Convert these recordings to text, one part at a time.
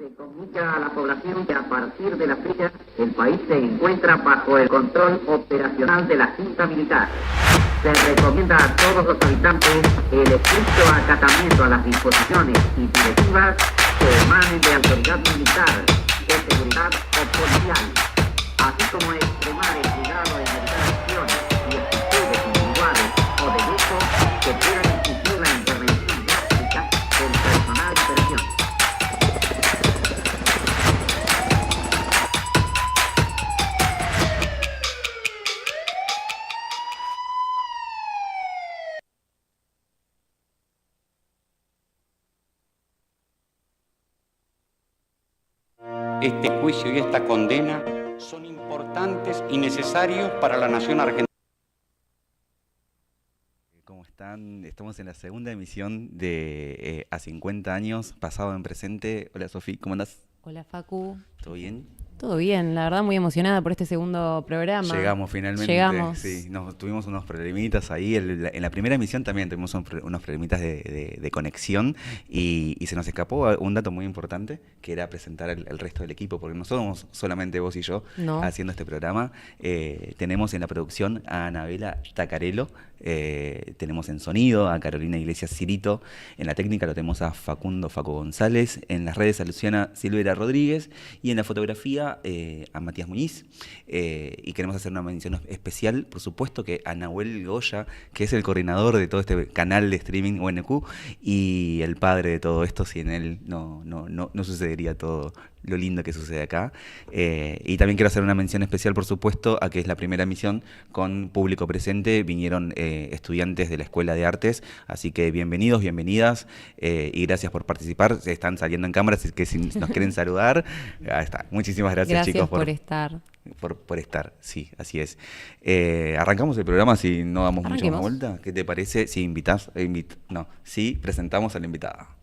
Se comunica a la población que a partir de la fecha el país se encuentra bajo el control operacional de la Junta Militar. Se recomienda a todos los habitantes el estricto acatamiento a las disposiciones y directivas que emanen de autoridad militar, de seguridad o policial, así como extremar el cuidado en evitar acciones y actitudes individuales o de grupo que puedan exigir la intervención drástica del personal de operación. Este juicio y esta condena son importantes y necesarios para la nación argentina. ¿Cómo están? Estamos en la segunda emisión de A 50 años, pasado en presente. Hola Sofi, ¿cómo andás? Hola Facu. ¿Todo bien? Todo bien, la verdad muy emocionada por este segundo programa. Llegamos finalmente. Llegamos. Sí, tuvimos unos problemitas ahí. En la primera emisión también tuvimos unos problemitas de conexión y se nos escapó un dato muy importante, que era presentar el resto del equipo, porque no somos solamente vos y yo haciendo este programa. Tenemos en la producción a Anabela Tacarello, tenemos en sonido a Carolina Iglesias Cirito, en la técnica lo tenemos a Facu González, en las redes a Luciana Silvera Rodríguez y en la fotografía a Matías Muñiz, y queremos hacer una mención especial, por supuesto, que a Nahuel Goya, que es el coordinador de todo este canal de streaming UNQ y el padre de todo esto. Sin él no sucedería todo lo lindo que sucede acá. Y también quiero hacer una mención especial, por supuesto, a que es la primera emisión con público presente. Vinieron estudiantes de la Escuela de Artes, así que bienvenidos, bienvenidas, y gracias por participar. Se están saliendo en cámara, así que si nos quieren saludar, ahí está. Muchísimas gracias chicos por estar. Por estar, sí, así es. Arrancamos el programa si no damos mucha más vuelta. ¿Qué te parece si presentamos a la invitada?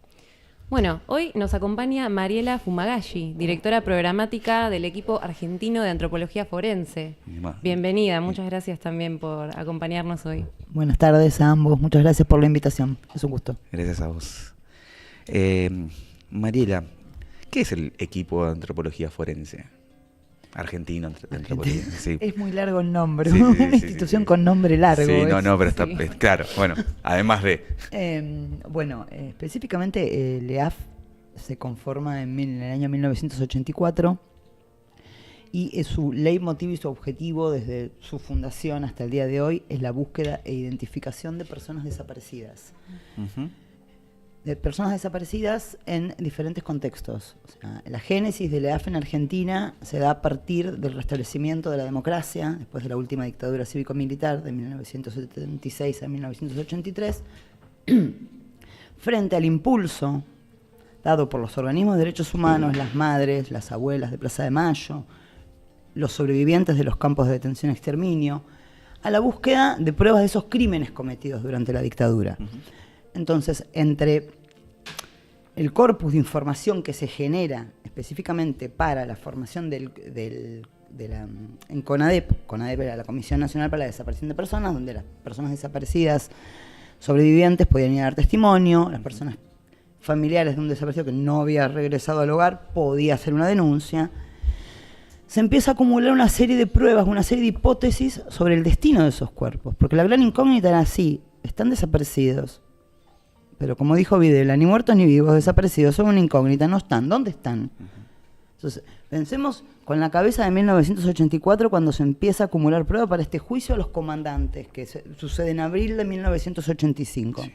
Bueno, hoy nos acompaña Mariela Fumagalli, directora programática del equipo argentino de antropología forense. Bienvenida, muchas gracias también por acompañarnos hoy. Buenas tardes a ambos, muchas gracias por la invitación, es un gusto. Gracias a vos. Mariela, ¿qué es el equipo de antropología forense? Argentino de antropología. Sí. Es muy largo el nombre, una institución con nombre largo. Sí, pero está claro. Bueno, además de... Específicamente el EAF se conforma en el año 1984 y su leitmotiv y su objetivo desde su fundación hasta el día de hoy es la búsqueda e identificación de personas desaparecidas. Uh-huh. De personas desaparecidas en diferentes contextos. O sea, la génesis del EAF en Argentina se da a partir del restablecimiento de la democracia después de la última dictadura cívico-militar de 1976 a 1983, frente al impulso dado por los organismos de derechos humanos, las madres, las abuelas de Plaza de Mayo, los sobrevivientes de los campos de detención y exterminio, a la búsqueda de pruebas de esos crímenes cometidos durante la dictadura. Uh-huh. Entonces, entre el corpus de información que se genera específicamente para la formación en CONADEP era la Comisión Nacional para la Desaparición de Personas, donde las personas desaparecidas sobrevivientes podían ir a dar testimonio, las personas familiares de un desaparecido que no había regresado al hogar podía hacer una denuncia. Se empieza a acumular una serie de pruebas, una serie de hipótesis sobre el destino de esos cuerpos, porque la gran incógnita era así: están desaparecidos. Pero como dijo Videla, ni muertos ni vivos, desaparecidos, son una incógnita, no están. ¿Dónde están? Entonces, pensemos con la cabeza de 1984, cuando se empieza a acumular pruebas para este juicio a los comandantes, que sucede en abril de 1985. Sí.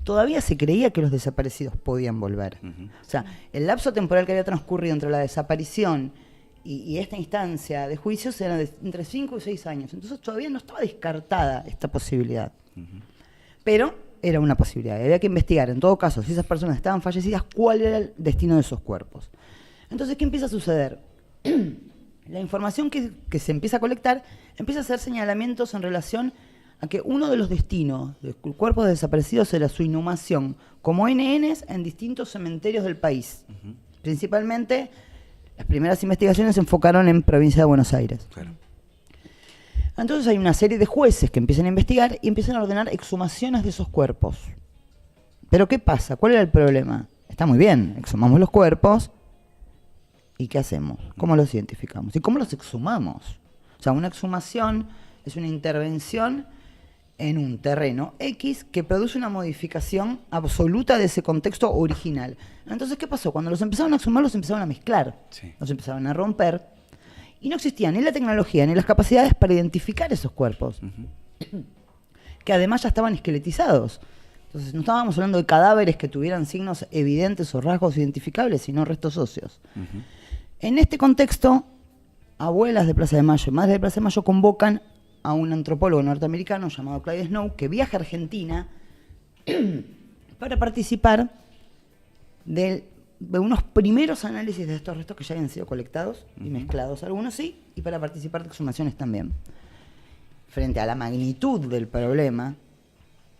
Todavía se creía que los desaparecidos podían volver. Uh-huh. O sea, el lapso temporal que había transcurrido entre la desaparición y esta instancia de juicios era de entre 5 y 6 años. Entonces todavía no estaba descartada esta posibilidad. Uh-huh. Pero era una posibilidad. Había que investigar, en todo caso, si esas personas estaban fallecidas, cuál era el destino de esos cuerpos. Entonces, ¿qué empieza a suceder? La información que se empieza a colectar empieza a hacer señalamientos en relación a que uno de los destinos de cuerpos desaparecidos era su inhumación como NNs en distintos cementerios del país. Uh-huh. Principalmente, las primeras investigaciones se enfocaron en provincia de Buenos Aires. Claro. Entonces hay una serie de jueces que empiezan a investigar y empiezan a ordenar exhumaciones de esos cuerpos. Pero ¿qué pasa? ¿Cuál era el problema? Está muy bien, exhumamos los cuerpos, ¿Y qué hacemos? ¿Cómo los identificamos? ¿Y cómo los exhumamos? O sea, una exhumación es una intervención en un terreno X que produce una modificación absoluta de ese contexto original. Entonces, ¿qué pasó? Cuando los empezaron a exhumar, los empezaron a mezclar, los empezaron a romper, y no existía ni la tecnología ni las capacidades para identificar esos cuerpos, que además ya estaban esqueletizados. Entonces, no estábamos hablando de cadáveres que tuvieran signos evidentes o rasgos identificables, sino restos óseos. En este contexto, abuelas de Plaza de Mayo y madres de Plaza de Mayo convocan a un antropólogo norteamericano llamado Clyde Snow, que viaja a Argentina para participar de unos primeros análisis de estos restos que ya habían sido colectados y mezclados, algunos sí, y para participar de exhumaciones también. Frente a la magnitud del problema,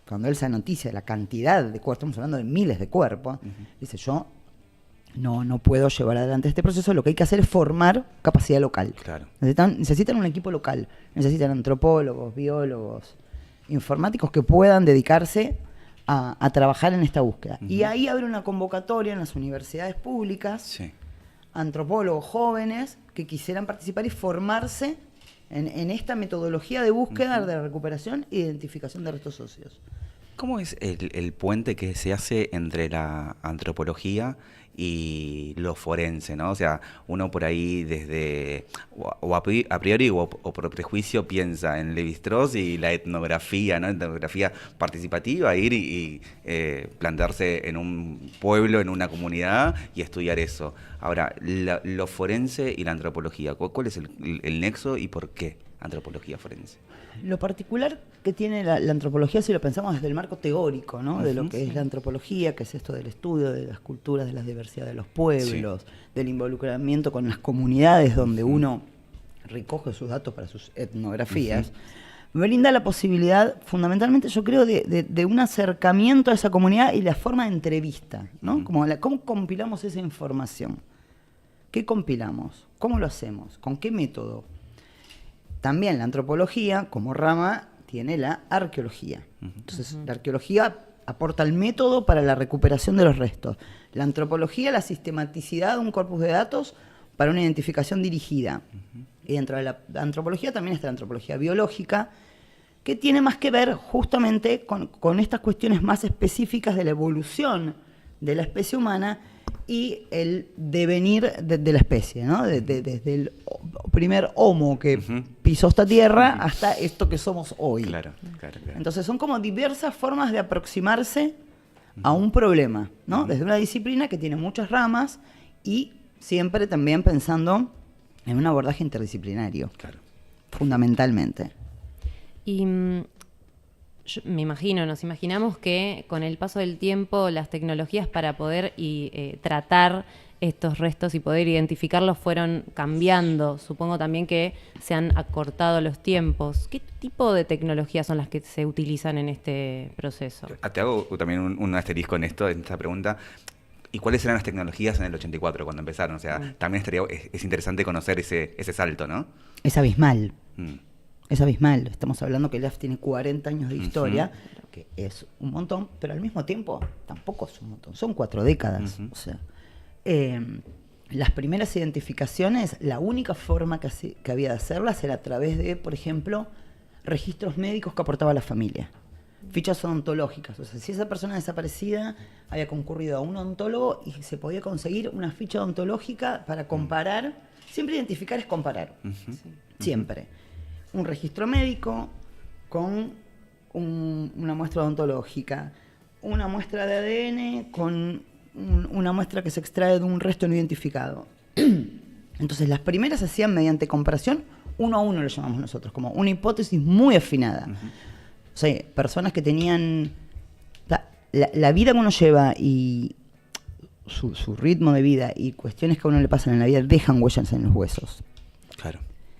cuando él se noticia de la cantidad de cuerpos, estamos hablando de miles de cuerpos, dice, yo no puedo llevar adelante este proceso, lo que hay que hacer es formar capacidad local. Claro. Necesitan un equipo local, necesitan antropólogos, biólogos, informáticos que puedan dedicarse a trabajar en esta búsqueda. Y ahí abre una convocatoria en las universidades públicas, antropólogos jóvenes que quisieran participar y formarse en esta metodología de búsqueda, de recuperación e identificación de restos óseos. ¿Cómo es el puente que se hace entre la antropología y lo forense, ¿no? O sea, uno por ahí desde, o a priori o por prejuicio piensa en Lévi-Strauss y la etnografía, ¿no? Etnografía participativa, ir y plantarse en un pueblo, en una comunidad y estudiar eso. Ahora, lo forense y la antropología, ¿cuál es el nexo y por qué antropología forense? Lo particular que tiene la antropología, si lo pensamos desde el marco teórico, ¿no? De lo que es la antropología, que es esto del estudio de las culturas, de la diversidad de los pueblos, del involucramiento con las comunidades donde uno recoge sus datos para sus etnografías, brinda la posibilidad, fundamentalmente yo creo, de un acercamiento a esa comunidad y la forma de entrevista, ¿no? ¿Cómo compilamos esa información? ¿Qué compilamos? ¿Cómo lo hacemos? ¿Con qué método? También la antropología, como rama, tiene la arqueología. Entonces, la arqueología aporta el método para la recuperación de los restos. La antropología, la sistematicidad de un corpus de datos para una identificación dirigida. Y dentro de la antropología también está la antropología biológica, que tiene más que ver justamente con estas cuestiones más específicas de la evolución de la especie humana y el devenir de la especie, ¿no? Desde el primer homo que pisó esta tierra hasta esto que somos hoy. Claro. Entonces son como diversas formas de aproximarse a un problema, ¿no? Desde una disciplina que tiene muchas ramas y siempre también pensando en un abordaje interdisciplinario, fundamentalmente. Y yo me imagino, nos imaginamos que con el paso del tiempo las tecnologías para poder tratar estos restos y poder identificarlos fueron cambiando. Supongo también que se han acortado los tiempos. ¿Qué tipo de tecnologías son las que se utilizan en este proceso? Te hago también un asterisco en esta pregunta. ¿Y cuáles eran las tecnologías en el 84 cuando empezaron? O sea, también es interesante conocer ese salto, ¿no? Es abismal. Es abismal. Estamos hablando que el EAF tiene 40 años de historia, que es un montón, pero al mismo tiempo tampoco es un montón. Son 4 décadas. O sea, las primeras identificaciones, la única forma que había de hacerlas era a través de, por ejemplo, registros médicos que aportaba la familia. Fichas odontológicas. O sea, si esa persona desaparecida había concurrido a un odontólogo y se podía conseguir una ficha odontológica para comparar. Siempre identificar es comparar. Siempre. Un registro médico con una muestra odontológica, una muestra de ADN con una muestra que se extrae de un resto no identificado. Entonces las primeras se hacían mediante comparación 1 a 1, lo llamamos nosotros, como una hipótesis muy afinada. O sea, personas que tenían la vida que uno lleva y su ritmo de vida y cuestiones que a uno le pasan en la vida dejan huellas en los huesos. Claro.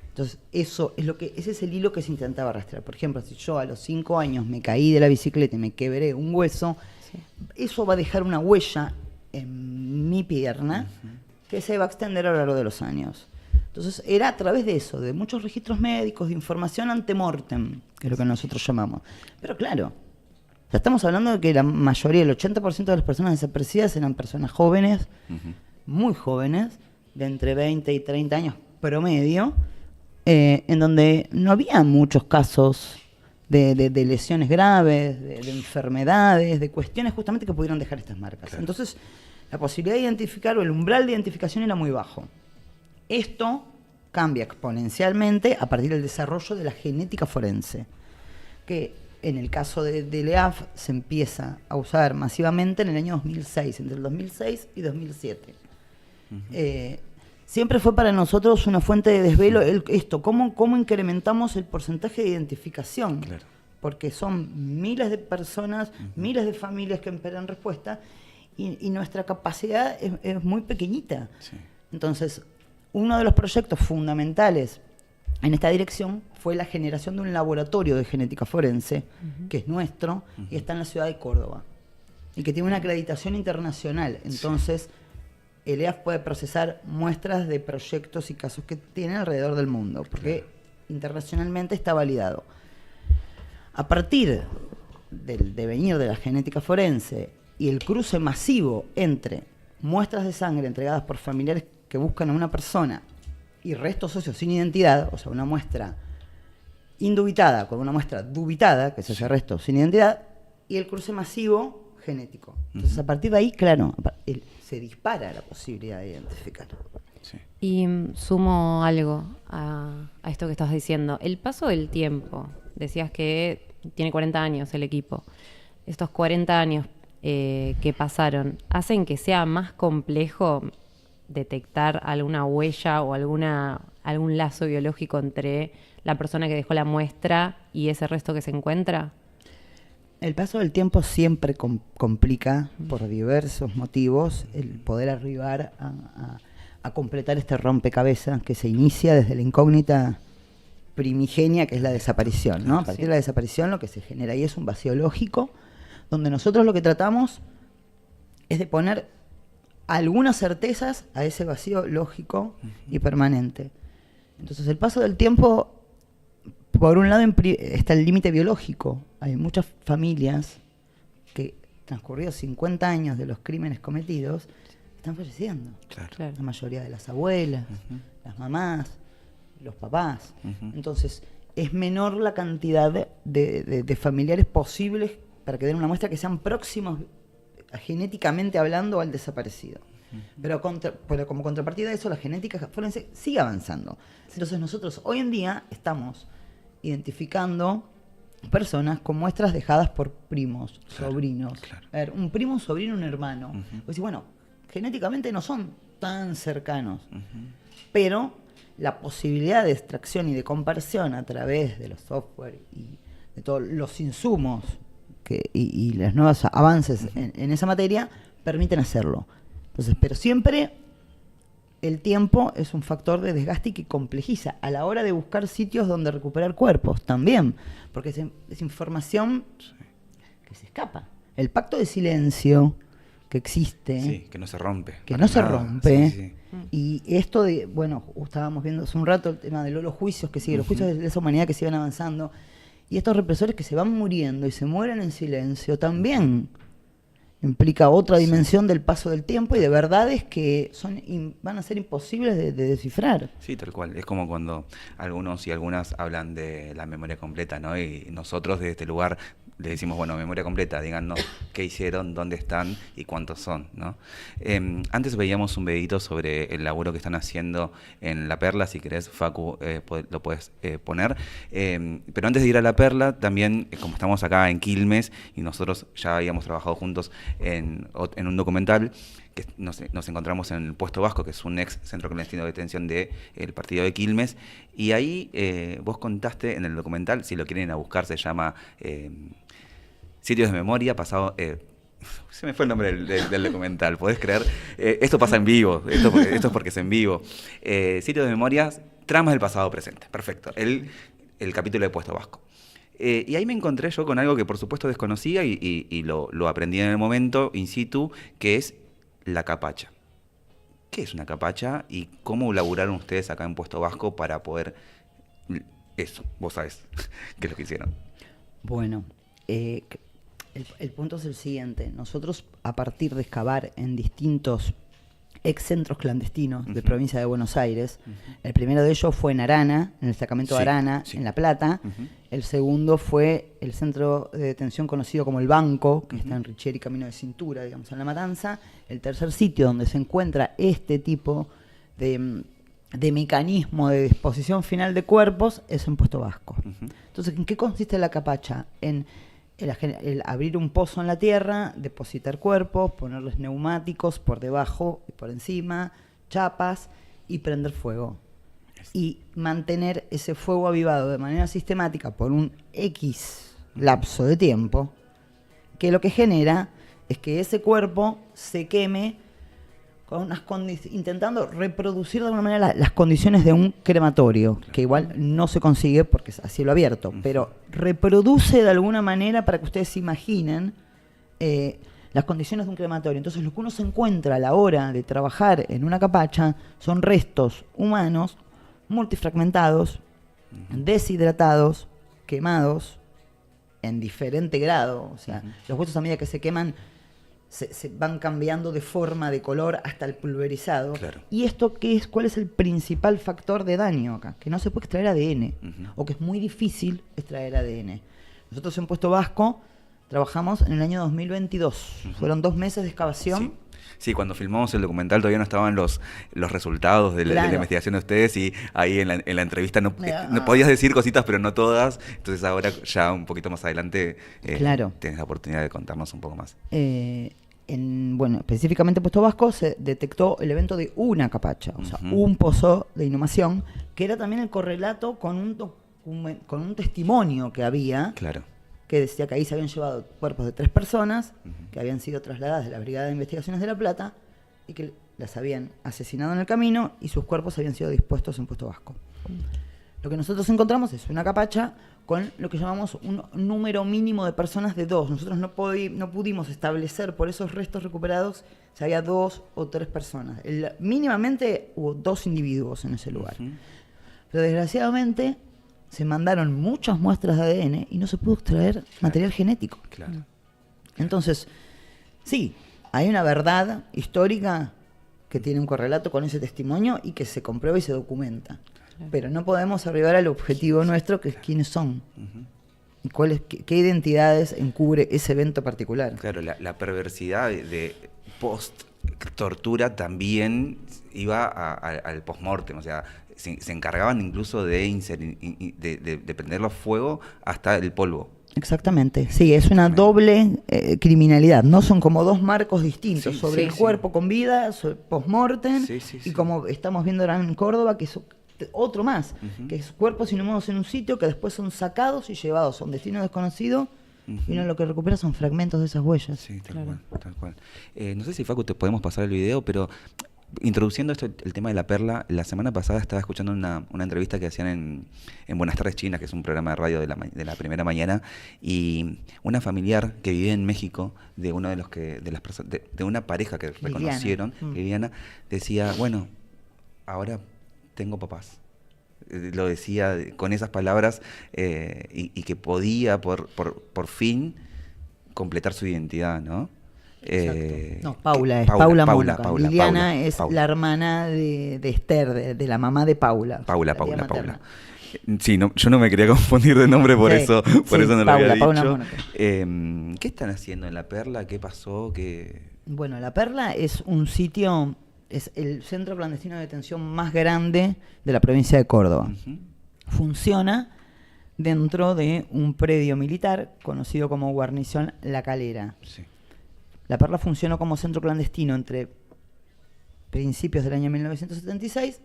Entonces, ese es el hilo que se intentaba arrastrar. Por ejemplo, si yo a los 5 años me caí de la bicicleta y me quebré un hueso, eso va a dejar una huella en mi pierna que se va a extender a lo largo de los años. Entonces, era a través de eso, de muchos registros médicos, de información ante-mortem, que es lo que nosotros llamamos. Pero claro, ya estamos hablando de que la mayoría, el 80% de las personas desaparecidas eran personas jóvenes, muy jóvenes, de entre 20 y 30 años promedio, en donde no había muchos casos de lesiones graves, de enfermedades, de cuestiones justamente que pudieron dejar estas marcas. Claro. Entonces, la posibilidad de identificar o el umbral de identificación era muy bajo. Esto cambia exponencialmente a partir del desarrollo de la genética forense, que en el caso de EAF se empieza a usar masivamente en el año 2006, entre el 2006 y 2007. Siempre fue para nosotros una fuente de desvelo cómo incrementamos el porcentaje de identificación. Claro. Porque son miles de personas, miles de familias que esperan respuesta y nuestra capacidad es muy pequeñita. Sí. Entonces, uno de los proyectos fundamentales en esta dirección fue la generación de un laboratorio de genética forense, que es nuestro, y está en la ciudad de Córdoba, y que tiene una acreditación internacional. Entonces, el EAF puede procesar muestras de proyectos y casos que tiene alrededor del mundo, porque internacionalmente está validado. A partir del devenir de la genética forense y el cruce masivo entre muestras de sangre entregadas por familiares que buscan a una persona y restos óseos sin identidad, o sea, una muestra indubitada con una muestra dubitada, que es ese resto sin identidad, y el cruce masivo genético. Entonces, a partir de ahí, claro, se dispara la posibilidad de identificar. Sí. Y sumo algo a esto que estás diciendo. El paso del tiempo, decías que tiene 40 años el equipo. Estos 40 años que pasaron, ¿hacen que sea más complejo detectar alguna huella o algún lazo biológico entre la persona que dejó la muestra y ese resto que se encuentra? El paso del tiempo siempre complica, por diversos motivos, el poder arribar a completar este rompecabezas que se inicia desde la incógnita primigenia, que es la desaparición, ¿no? A partir de la desaparición lo que se genera ahí es un vacío lógico, donde nosotros lo que tratamos es de poner algunas certezas a ese vacío lógico y permanente. Entonces, el paso del tiempo, por un lado, está el límite biológico. Hay muchas familias que, transcurridos 50 años de los crímenes cometidos, están falleciendo. Claro. La mayoría de las abuelas, las mamás, los papás. Entonces, es menor la cantidad de familiares posibles para que den una muestra que sean próximos genéticamente hablando al desaparecido. Pero como contrapartida de eso, la genética forense sigue avanzando. Entonces, nosotros hoy en día estamos identificando personas con muestras dejadas por primos, sobrinos. Claro. A ver, un primo, un sobrino, un hermano. Pues bueno, genéticamente no son tan cercanos, pero la posibilidad de extracción y de comparación a través de los software y de todos los insumos y los nuevos avances en esa materia permiten hacerlo. Entonces, pero siempre el tiempo es un factor de desgaste y que complejiza a la hora de buscar sitios donde recuperar cuerpos también, porque es información que se escapa. El pacto de silencio que existe, Sí, que no se rompe. que para no se nada. rompe, Sí. y esto de, bueno, estábamos viendo hace un rato el tema de los juicios que siguen, los juicios de esa humanidad que siguen avanzando, y estos represores que se van muriendo y se mueren en silencio también implica otra dimensión del paso del tiempo y de verdades que van a ser imposibles de descifrar. Sí, tal cual. Es como cuando algunos y algunas hablan de la memoria completa, ¿no? Y nosotros desde este lugar les decimos, bueno, memoria completa, díganos qué hicieron, dónde están y cuántos son, ¿no? Antes veíamos un videito sobre el laburo que están haciendo en La Perla, si querés, Facu, lo puedes poner. Pero antes de ir a La Perla, también, como estamos acá en Quilmes y nosotros ya habíamos trabajado juntos en un documental, que nos encontramos en el Puesto Vasco, que es un ex centro clandestino de detención del partido de Quilmes, y ahí vos contaste en el documental, si lo quieren ir a buscar, se llama Sitios de Memoria, pasado... se me fue el nombre del documental, ¿podés creer? Esto pasa en vivo, esto es porque es en vivo. Sitios de Memoria, tramas del pasado presente, perfecto, el capítulo de Puesto Vasco. Y ahí me encontré yo con algo que por supuesto desconocía y lo aprendí en el momento, in situ, que es la capacha. ¿Qué es una capacha y cómo laburaron ustedes acá en Puesto Vasco para poder... Eso, vos sabés qué es lo que hicieron. Bueno, el punto es el siguiente. Nosotros, a partir de excavar en distintos excentros clandestinos de provincia de Buenos Aires. El primero de ellos fue en Arana, en el destacamento de Arana, en La Plata. El segundo fue el centro de detención conocido como El Banco, que está en Richieri, Camino de Cintura, digamos, en La Matanza. El tercer sitio donde se encuentra este tipo de mecanismo de disposición final de cuerpos es en Puesto Vasco. Entonces, ¿en qué consiste la capacha? En el abrir un pozo en la tierra, depositar cuerpos, ponerles neumáticos por debajo y por encima, chapas y prender fuego. Y mantener ese fuego avivado de manera sistemática por un X lapso de tiempo, que lo que genera es que ese cuerpo se queme con unas intentando reproducir de alguna manera las condiciones de un crematorio, que igual no se consigue porque es a cielo abierto, pero reproduce de alguna manera para que ustedes se imaginen las condiciones de un crematorio. Entonces lo que uno se encuentra a la hora de trabajar en una capacha son restos humanos multifragmentados, deshidratados, quemados en diferente grado. O sea, los huesos a medida que se queman se van cambiando de forma, de color, hasta el pulverizado. Claro. ¿Y esto qué es? ¿Cuál es el principal factor de daño acá? Que no se puede extraer ADN, o que es muy difícil extraer ADN. Nosotros en Puesto Vasco trabajamos en el año 2022. Fueron 2 meses de excavación. Sí, cuando filmamos el documental todavía no estaban los resultados de la investigación de ustedes, y ahí en la entrevista no podías decir cositas, pero no todas. Entonces ahora ya un poquito más adelante tienes la oportunidad de contarnos un poco más. Específicamente en Puesto Vasco se detectó el evento de una capacha, o sea, un pozo de inhumación, que era también el correlato con un testimonio que había, que decía que ahí se habían llevado cuerpos de 3 personas que habían sido trasladadas de la Brigada de Investigaciones de La Plata y que las habían asesinado en el camino y sus cuerpos habían sido dispuestos en Puesto Vasco. Lo que nosotros encontramos es una capacha con lo que llamamos un número mínimo de personas de 2. Nosotros no pudimos establecer por esos restos recuperados si había 2 o 3 personas. Mínimamente hubo 2 individuos en ese lugar. Pero desgraciadamente se mandaron muchas muestras de ADN y no se pudo extraer material genético. Entonces, sí, hay una verdad histórica que tiene un correlato con ese testimonio y que se comprueba y se documenta. Pero no podemos arribar al objetivo nuestro, que es quiénes son. Y qué identidades encubre ese evento particular. Claro, la perversidad de post-tortura también iba al post-mortem, o sea, se encargaban incluso de prenderlo a fuego hasta el polvo. Exactamente, sí, es una doble criminalidad, no son como 2 marcos distintos, sobre el cuerpo con vida, post-mortem, y como estamos viendo ahora en Córdoba, que es otro más, que es cuerpos inhumados en un sitio que después son sacados y llevados a un destino desconocido, y uno lo que recupera son fragmentos de esas huellas. Sí, tal cual. No sé si, Facu, te podemos pasar el video, pero introduciendo el tema de la perla, la semana pasada estaba escuchando una entrevista que hacían en Buenas Tardes China, que es un programa de radio de la primera mañana, y una familiar que vive en México, de uno de los de una pareja que reconocieron, Liliana, decía, bueno, ahora tengo papás. Lo decía con esas palabras, y que podía por fin completar su identidad, ¿no? Paula Mónaco. Liliana es la hermana de Esther, de la mamá de Paula. Paula. Sí, yo no me quería confundir de nombre, por eso no lo había dicho. ¿Qué están haciendo en La Perla? ¿Qué pasó? Bueno, La Perla es un sitio, es el centro clandestino de detención más grande de la provincia de Córdoba. Funciona dentro de un predio militar conocido como Guarnición La Calera. La Perla funcionó como centro clandestino entre principios del año 1976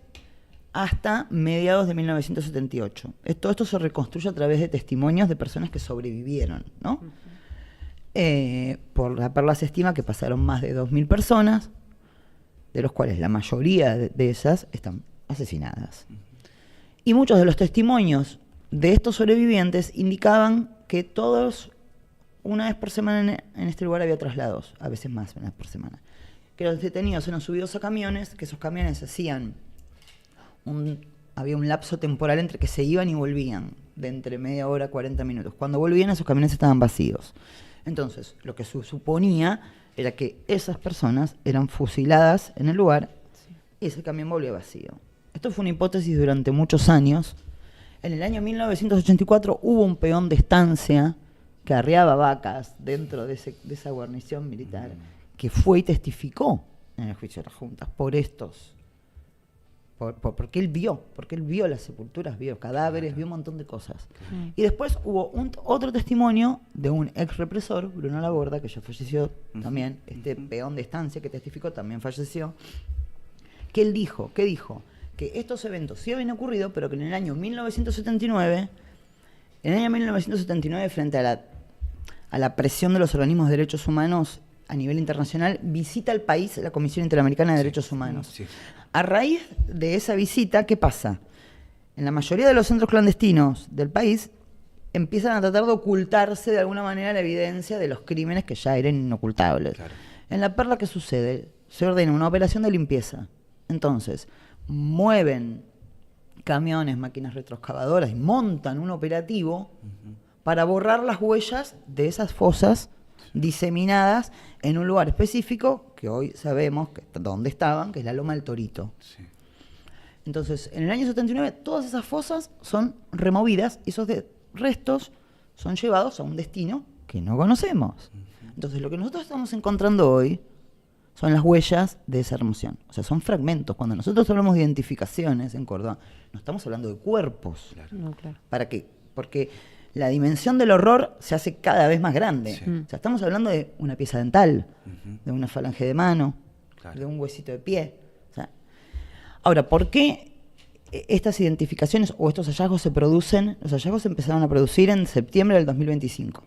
hasta mediados de 1978. Todo esto se reconstruye a través de testimonios de personas que sobrevivieron, ¿no? Por La Perla se estima que pasaron más de 2.000 personas, de los cuales la mayoría de esas están asesinadas. Y muchos de los testimonios de estos sobrevivientes indicaban que todos, una vez por semana en este lugar había traslados, a veces más, una vez por semana. Que los detenidos eran subidos a camiones, que esos camiones había un lapso temporal entre que se iban y volvían, de entre media hora a 40 minutos. Cuando volvían, esos camiones estaban vacíos. Entonces, lo que se suponía era que esas personas eran fusiladas en el lugar y ese camión volvía vacío. Esto fue una hipótesis durante muchos años. En el año 1984 hubo un peón de estancia que arriaba vacas dentro de esa guarnición militar, que fue y testificó en el juicio de las juntas por estos. Porque él vio las sepulturas, vio cadáveres, vio un montón de cosas. Y después hubo otro testimonio de un ex represor, Bruno Laborda, que ya falleció también, este peón de estancia que testificó también falleció, que él dijo, ¿qué dijo? Que estos eventos sí habían ocurrido, pero que en el año 1979, frente a la presión de los organismos de derechos humanos a nivel internacional, visita el país la Comisión Interamericana de Derechos Humanos. Sí. A raíz de esa visita, ¿qué pasa? En la mayoría de los centros clandestinos del país empiezan a tratar de ocultarse de alguna manera la evidencia de los crímenes que ya eran inocultables. Claro. En La Perla, ¿qué sucede? Se ordena una operación de limpieza. Entonces, mueven camiones, máquinas retroexcavadoras y montan un operativo para borrar las huellas de esas fosas diseminadas en un lugar específico que hoy sabemos dónde estaban, que es la Loma del Torito. Sí. Entonces, en el año 79, todas esas fosas son removidas y esos restos son llevados a un destino que no conocemos. Entonces, lo que nosotros estamos encontrando hoy son las huellas de esa remoción. O sea, son fragmentos. Cuando nosotros hablamos de identificaciones en Córdoba, no estamos hablando de cuerpos. Claro. No, claro. ¿Para qué? Porque la dimensión del horror se hace cada vez más grande. Sí. O sea, estamos hablando de una pieza dental, de una falange de mano, de un huesito de pie. O sea, ahora, ¿por qué estas identificaciones o estos hallazgos se producen? Los hallazgos se empezaron a producir en septiembre del 2025.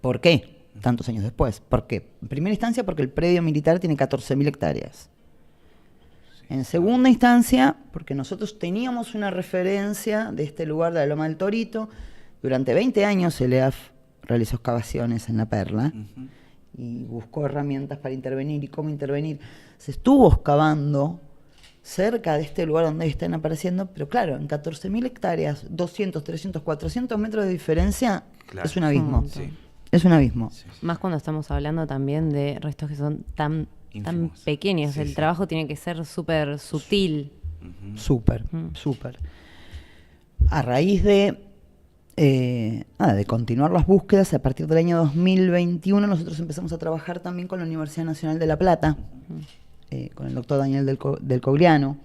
¿Por qué? Tantos años después. ¿Por qué? En primera instancia, porque el predio militar tiene 14.000 hectáreas. En segunda instancia, porque nosotros teníamos una referencia de este lugar de la Loma del Torito. Durante 20 años el EAF realizó excavaciones en La Perla y buscó herramientas para intervenir y cómo intervenir. Se estuvo excavando cerca de este lugar donde están apareciendo, pero claro, en 14.000 hectáreas, 200, 300, 400 metros de diferencia, claro, es un abismo. Sí. Es un abismo. Sí. Más cuando estamos hablando también de restos que son tan pequeños. Sí, el trabajo tiene que ser súper sutil. Súper. A raíz de continuar las búsquedas, a partir del año 2021 nosotros empezamos a trabajar también con la Universidad Nacional de La Plata, con el doctor Daniel del Cogliano.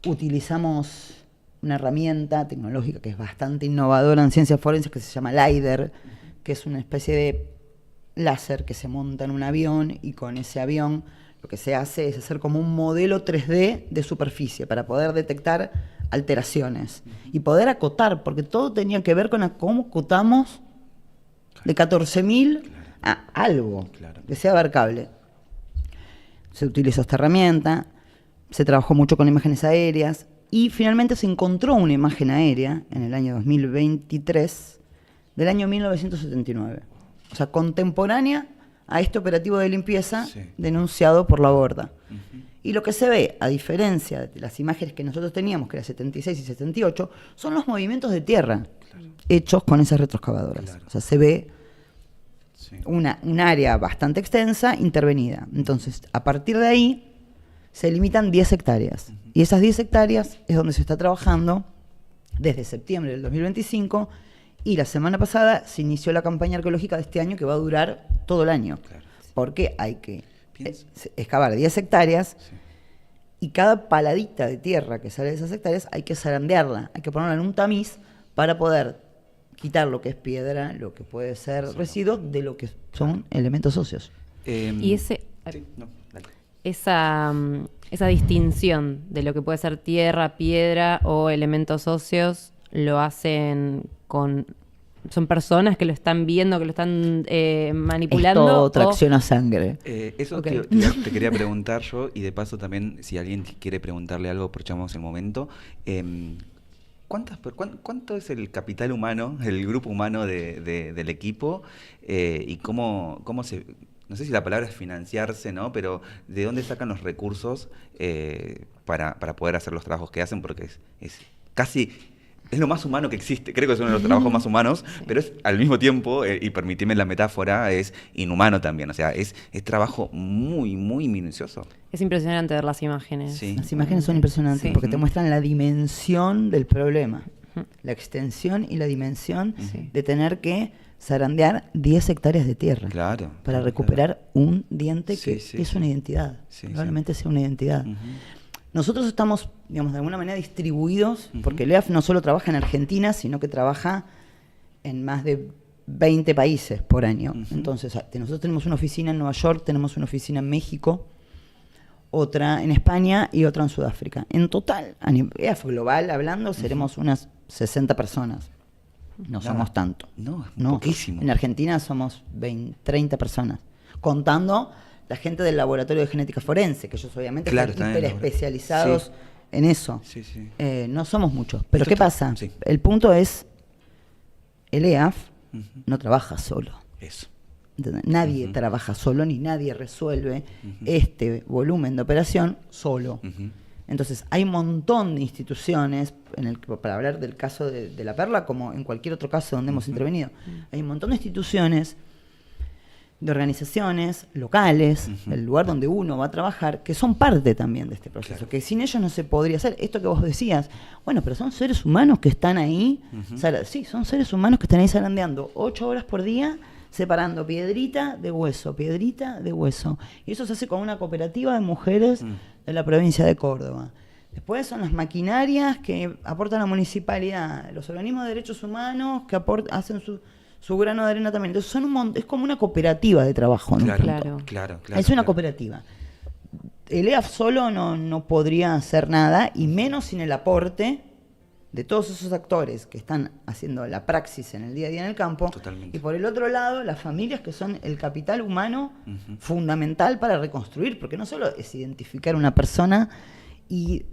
Utilizamos una herramienta tecnológica que es bastante innovadora en ciencias forenses, que se llama LiDAR, que es una especie de láser que se monta en un avión, y con ese avión lo que se hace es hacer como un modelo 3D de superficie para poder detectar alteraciones y poder acotar, porque todo tenía que ver con cómo acotamos de 14.000 a algo que sea abarcable. Se utilizó esta herramienta, se trabajó mucho con imágenes aéreas y finalmente se encontró una imagen aérea en el año 2023 del año 1979. O sea, contemporánea a este operativo de limpieza denunciado por Laborda. Y lo que se ve, a diferencia de las imágenes que nosotros teníamos, que eran 76 y 78, son los movimientos de tierra hechos con esas retroexcavadoras. Claro. O sea, se ve un área bastante extensa intervenida. Entonces, a partir de ahí, se limitan 10 hectáreas. Y esas 10 hectáreas es donde se está trabajando desde septiembre del 2025, y la semana pasada se inició la campaña arqueológica de este año, que va a durar todo el año. Claro. Porque hay que excavar 10 hectáreas y cada paladita de tierra que sale de esas hectáreas hay que zarandearla, hay que ponerla en un tamiz para poder quitar lo que es piedra, lo que puede ser residuos, de lo que son elementos óseos. Y esa distinción de lo que puede ser tierra, piedra o elementos óseos, lo hacen son personas que lo están viendo, que lo están manipulando. Esto tracción a sangre. Eso te quería preguntar yo, y de paso también, si alguien quiere preguntarle algo, aprovechamos el momento. ¿Cuánto es el capital humano, el grupo humano del equipo? Y cómo se... No sé si la palabra es financiarse, ¿no? Pero ¿de dónde sacan los recursos para poder hacer los trabajos que hacen? Porque es casi es lo más humano que existe. Creo que es uno de los trabajos más humanos, pero es al mismo tiempo, y permitime la metáfora, es inhumano también. O sea, es trabajo muy, muy minucioso. Es impresionante ver las imágenes. Sí. Las imágenes son impresionantes Sí. porque te muestran la dimensión del problema, la extensión y la dimensión de tener que zarandear 10 hectáreas de tierra Claro. para recuperar un diente que Sí, sí, es sí. una identidad, Sí, probablemente sea una identidad. Ujú. Nosotros estamos, digamos, de alguna manera distribuidos, porque el EAF no solo trabaja en Argentina, sino que trabaja en más de 20 países por año. Ujú. Entonces, nosotros tenemos una oficina en Nueva York, tenemos una oficina en México, otra en España y otra en Sudáfrica. En total, a nivel EAF global hablando, seremos unas 60 personas. No Nada. somos tanto. No, es poquísimo. En Argentina somos 20, 30 personas, contando la gente del laboratorio de genética forense, que ellos obviamente Claro, están están en el hiper especializados sí. en eso. Sí, sí. No somos muchos. Pero Esto ¿qué está- pasa? sí. El punto es, el EAF Ujú. no trabaja solo. Eso. ¿Entendés? Nadie trabaja solo, ni nadie resuelve este volumen de operación solo. Ujú. Entonces, hay un montón de instituciones, para hablar del caso de La Perla, como en cualquier otro caso donde hemos intervenido, hay un montón de instituciones, de organizaciones locales, el lugar donde uno va a trabajar, que son parte también de este proceso, Claro. que sin ellos no se podría hacer. Esto que vos decías, bueno, pero son seres humanos que están ahí, sí, son seres humanos que están ahí zarandeando 8 horas por día, separando piedrita de hueso, piedrita de hueso. Y eso se hace con una cooperativa de mujeres de la provincia de Córdoba. Después son las maquinarias que aportan la municipalidad, los organismos de derechos humanos que hacen su grano de arena también. Entonces es como una cooperativa de trabajo. ¿no? Claro, Claro. claro. Es una cooperativa. El EAF solo no podría hacer nada, y menos sin el aporte de todos esos actores que están haciendo la praxis en el día a día en el campo. Totalmente. Y por el otro lado, las familias, que son el capital humano fundamental para reconstruir, porque no solo es identificar una persona y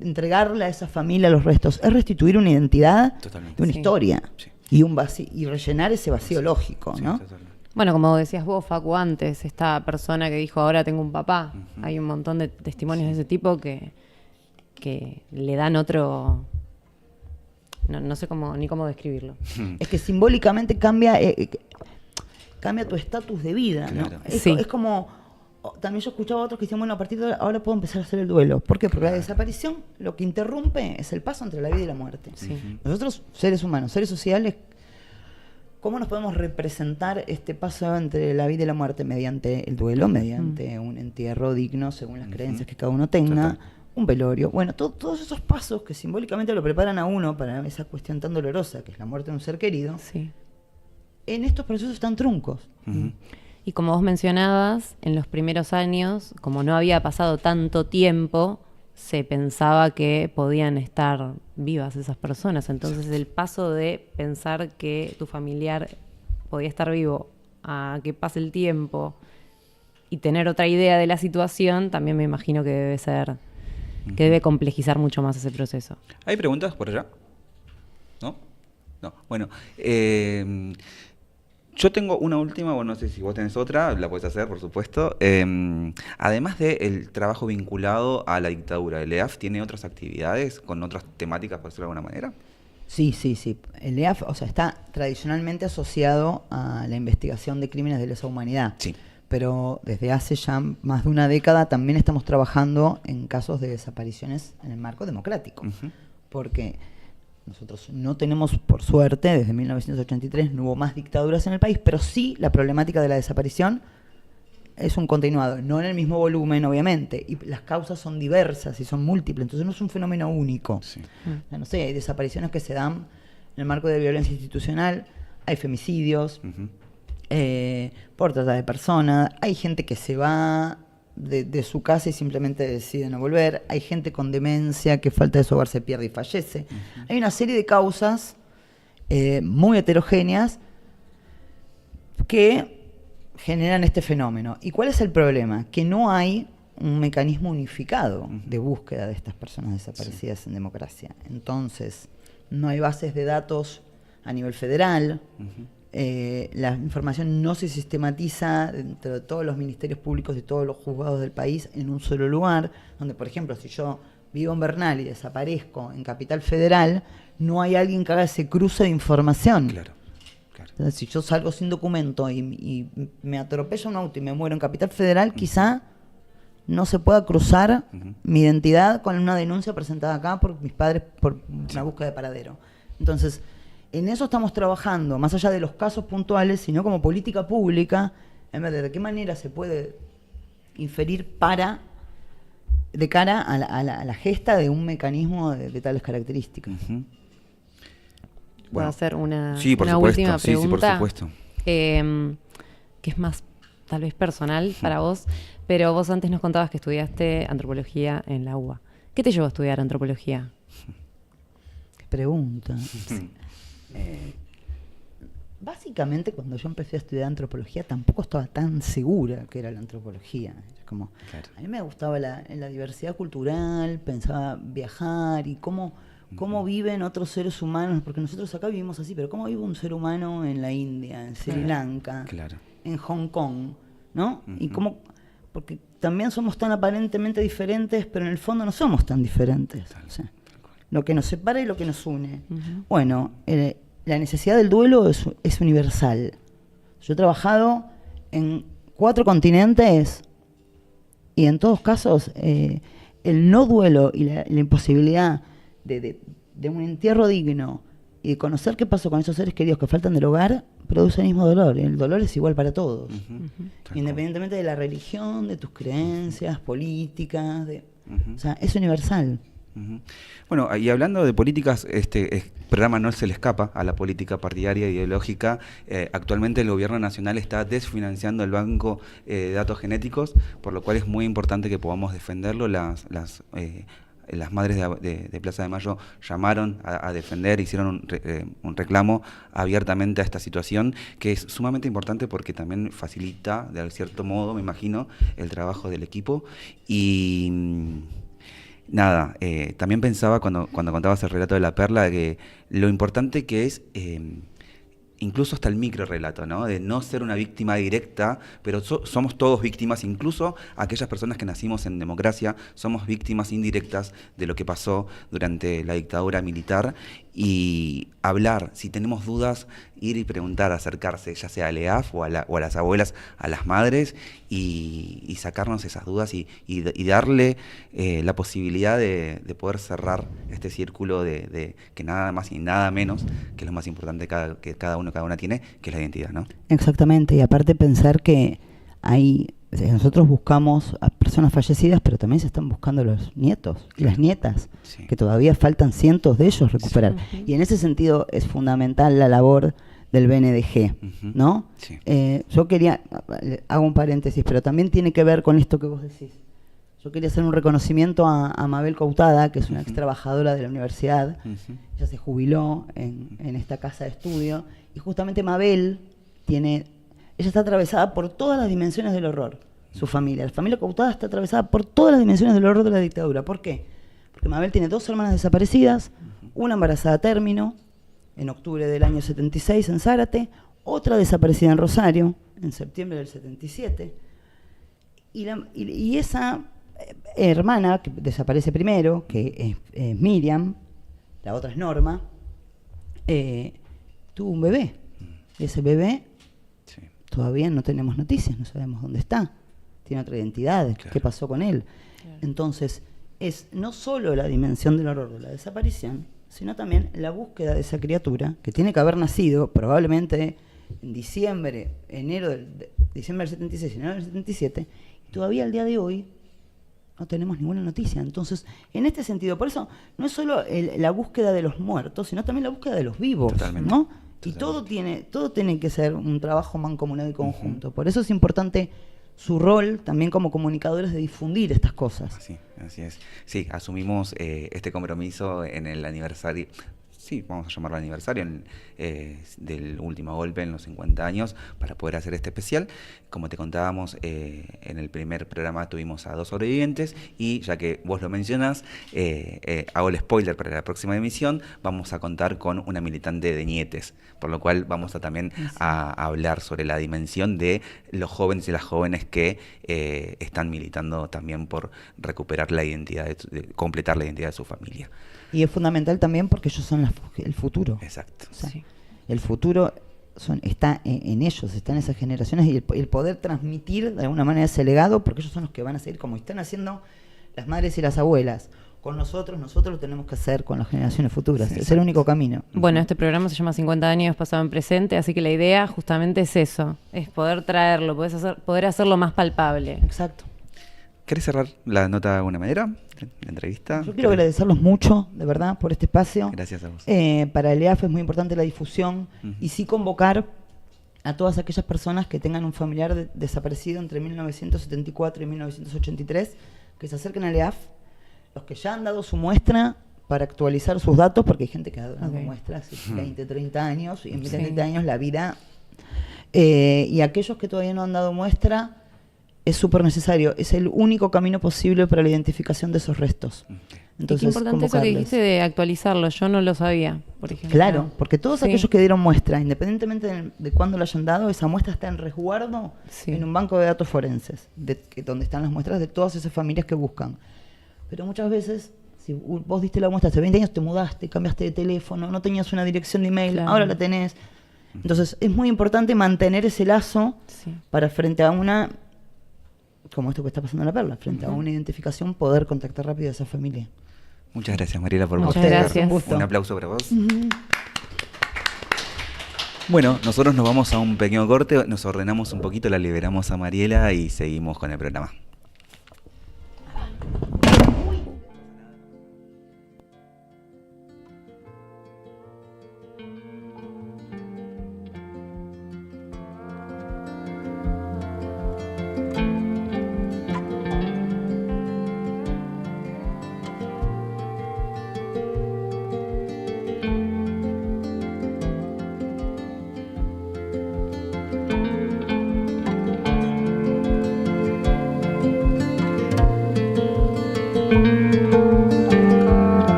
entregarle a esa familia los restos, es restituir una identidad Totalmente. de una Sí. historia Sí. y un vacío, y rellenar ese vacío lógico, Sí, ¿no? totalmente. Bueno, como decías vos, Facu, antes, esta persona que dijo, ahora tengo un papá. Hay un montón de testimonios de ese tipo que le dan otro... No sé ni cómo describirlo. Es que simbólicamente cambia tu estatus de vida, ¿no? Claro. Es, Sí. es como, también yo escuchaba a otros que decían, bueno, a partir de ahora puedo empezar a hacer el duelo. ¿Por qué? Porque la desaparición lo que interrumpe es el paso entre la vida y la muerte. Sí. Nosotros, seres humanos, seres sociales, ¿cómo nos podemos representar este paso entre la vida y la muerte? Mediante el duelo, mediante un entierro digno según las creencias que cada uno tenga, Total. un velorio. Bueno, todos esos pasos que simbólicamente lo preparan a uno para esa cuestión tan dolorosa que es la muerte de un ser querido, Sí. en estos procesos están truncos. Ujú. Y como vos mencionabas, en los primeros años, como no había pasado tanto tiempo, se pensaba que podían estar vivas esas personas. Entonces el paso de pensar que tu familiar podía estar vivo a que pase el tiempo y tener otra idea de la situación, también me imagino que debe ser, que debe complejizar mucho más ese proceso. ¿Hay preguntas por allá? ¿No? No. Bueno, yo tengo una última, bueno, no sé si vos tenés otra, la podés hacer, por supuesto. Además del trabajo vinculado a la dictadura, ¿el EAF tiene otras actividades con otras temáticas, por decirlo de alguna manera? Sí. El EAF, o sea, está tradicionalmente asociado a la investigación de crímenes de lesa humanidad. Sí. Pero desde hace ya más de una década también estamos trabajando en casos de desapariciones en el marco democrático. Ujú. Porque nosotros no tenemos, por suerte, desde 1983 no hubo más dictaduras en el país, pero sí la problemática de la desaparición es un continuado, no en el mismo volumen, obviamente, y las causas son diversas y son múltiples, entonces no es un fenómeno único. Sí. O sea, no sé, hay desapariciones que se dan en el marco de violencia institucional, hay femicidios, Ujú. por trata de personas, hay gente que se va de su casa y simplemente decide no volver, hay gente con demencia que falta de su hogar se pierde y fallece. Hay una serie de causas muy heterogéneas que generan este fenómeno. ¿Y cuál es el problema? Que no hay un mecanismo unificado de búsqueda de estas personas desaparecidas en democracia. Entonces, no hay bases de datos a nivel federal, la información no se sistematiza dentro de todos los ministerios públicos de todos los juzgados del país en un solo lugar, donde, por ejemplo, si yo vivo en Bernal y desaparezco en Capital Federal, no hay alguien que haga ese cruce de información. Claro, claro. Entonces, si yo salgo sin documento y me atropella un auto y me muero en Capital Federal, quizá no se pueda cruzar mi identidad con una denuncia presentada acá por mis padres por una búsqueda de paradero. Entonces, en eso estamos trabajando, más allá de los casos puntuales, sino como política pública, en vez de qué manera se puede inferir de cara a la gesta de un mecanismo de tales características. ¿Puedo hacer una, sí, por una supuesto. última Sí, por pregunta? supuesto. Que es más, tal vez personal para vos, pero vos antes nos contabas que estudiaste antropología en la UBA. ¿Qué te llevó a estudiar antropología? Qué pregunta. Básicamente, cuando yo empecé a estudiar antropología, tampoco estaba tan segura que era la antropología. Como, Claro. a mí me gustaba la diversidad cultural, pensaba viajar y cómo viven otros seres humanos, porque nosotros acá vivimos así, pero cómo vive un ser humano en la India, en Sri Lanka, Claro. en Hong Kong, ¿no? Y cómo, porque también somos tan aparentemente diferentes, pero en el fondo no somos tan diferentes. O sea, lo que nos separa y lo que nos une. Bueno, la necesidad del duelo es universal. Yo he trabajado en 4 continentes y en todos casos el no duelo y la imposibilidad de un entierro digno y de conocer qué pasó con esos seres queridos que faltan del hogar produce el mismo dolor. Y el dolor es igual para todos, independientemente de la religión, de tus creencias políticas, o sea, es universal. Bueno, y hablando de políticas, este programa no se le escapa a la política partidaria e ideológica. Actualmente el gobierno nacional está desfinanciando el banco de datos genéticos, por lo cual es muy importante que podamos defenderlo. Las madres de Plaza de Mayo llamaron a defender, hicieron un reclamo abiertamente a esta situación, que es sumamente importante porque también facilita, de cierto modo, me imagino, el trabajo del equipo. Y nada, también pensaba cuando contabas el relato de la perla, que lo importante que es incluso hasta el micro relato, ¿no? De no ser una víctima directa, pero somos todos víctimas, incluso aquellas personas que nacimos en democracia, somos víctimas indirectas de lo que pasó durante la dictadura militar. Y hablar, si tenemos dudas, ir y preguntar, acercarse, ya sea al EAF o a las abuelas, a las madres, y sacarnos esas dudas y darle la posibilidad de poder cerrar este círculo de que nada más y nada menos, que es lo más importante que cada una tiene, que es la identidad, ¿no? Exactamente, y aparte pensar que nosotros buscamos a personas fallecidas, pero también se están buscando los nietos y las nietas, que todavía faltan cientos de ellos recuperar. Y en ese sentido es fundamental la labor del BNDG, ¿no? Yo hago un paréntesis, pero también tiene que ver con esto que vos decís. Yo quería hacer un reconocimiento a Mabel Coutada, que es una ex trabajadora de la universidad. Ella se jubiló en esta casa de estudio, y justamente Mabel ella está atravesada por todas las dimensiones del horror, su familia. La familia Coutada está atravesada por todas las dimensiones del horror de la dictadura. ¿Por qué? Porque Mabel tiene 2 hermanas desaparecidas, una embarazada a término, en octubre del año 76 en Zárate, otra desaparecida en Rosario, en septiembre del 77. Y esa hermana, que desaparece primero, que es Miriam, la otra es Norma, tuvo un bebé. Y ese bebé todavía no tenemos noticias, no sabemos dónde está, tiene otra identidad, qué pasó con él. Entonces, es no solo la dimensión del horror de la desaparición, sino también la búsqueda de esa criatura, que tiene que haber nacido probablemente en diciembre del 76, enero del 77, y todavía al día de hoy no tenemos ninguna noticia. Entonces, en este sentido, por eso no es solo la búsqueda de los muertos, sino también la búsqueda de los vivos, ¿no? Y todo tiene que ser un trabajo mancomunado y conjunto. Por eso es importante su rol también como comunicadores de difundir estas cosas. Así es. Sí, asumimos este compromiso en el aniversario. Sí, vamos a llamarlo aniversario del último golpe en los 50 años para poder hacer este especial. Como te contábamos, en el primer programa tuvimos a 2 sobrevivientes y ya que vos lo mencionás, hago el spoiler para la próxima emisión, vamos a contar con una militante de Nietes, por lo cual vamos también a hablar sobre la dimensión de los jóvenes y las jóvenes que están militando también por recuperar la identidad, completar la identidad de su familia. Y es fundamental también porque ellos son el futuro. Exacto. O sea, Sí. el futuro está en ellos, está en esas generaciones, y el poder transmitir de alguna manera ese legado, porque ellos son los que van a seguir, como están haciendo las madres y las abuelas. Con nosotros lo tenemos que hacer con las generaciones futuras. Sí, es el único camino. Bueno, este programa se llama 50 años pasado en presente, así que la idea justamente es eso, es poder traerlo, poder hacerlo más palpable. Exacto. ¿Querés cerrar la nota de alguna manera? La entrevista. Yo quiero agradecerlos mucho, de verdad, por este espacio. Gracias a vos. Para el EAF es muy importante la difusión y sí convocar a todas aquellas personas que tengan un familiar desaparecido entre 1974 y 1983, que se acerquen al EAF, los que ya han dado su muestra para actualizar sus datos, porque hay gente que ha dado muestras hace 20, 30 años, y en 20, 30 años la vida... y aquellos que todavía no han dado muestra, es súper necesario. Es el único camino posible para la identificación de esos restos. Entonces, y qué importante eso que convocarles. dijiste de actualizarlo, yo no lo sabía, por ejemplo. Claro, porque todos Sí. aquellos que dieron muestra, independientemente de cuándo la hayan dado, esa muestra está en resguardo Sí. en un banco de datos forenses, donde están las muestras de todas esas familias que buscan. Pero muchas veces, si vos diste la muestra hace 20 años, te mudaste, cambiaste de teléfono, no tenías una dirección de email, Claro. ahora la tenés. Entonces, es muy importante mantener ese lazo Sí. para frente a una, como esto que está pasando en La Perla, frente a una identificación, poder contactar rápido a esa familia. Muchas gracias, Mariela, por Muchas participar. gracias. Un gusto. Un aplauso para vos. Bueno, nosotros nos vamos a un pequeño corte, nos ordenamos un poquito, la liberamos a Mariela y seguimos con el programa.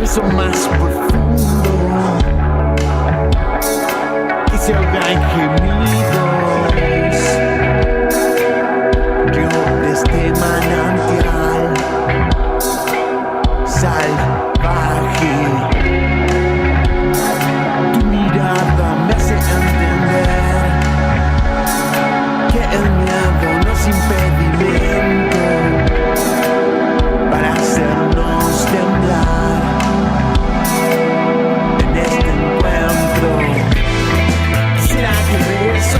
beso más profundo que se ahoga en gemidos. Yo de este manantial salvaje, tu mirada me hace entender que el miedo no es impedimento para hacernos temblar en este encuentro. ¿Será que el beso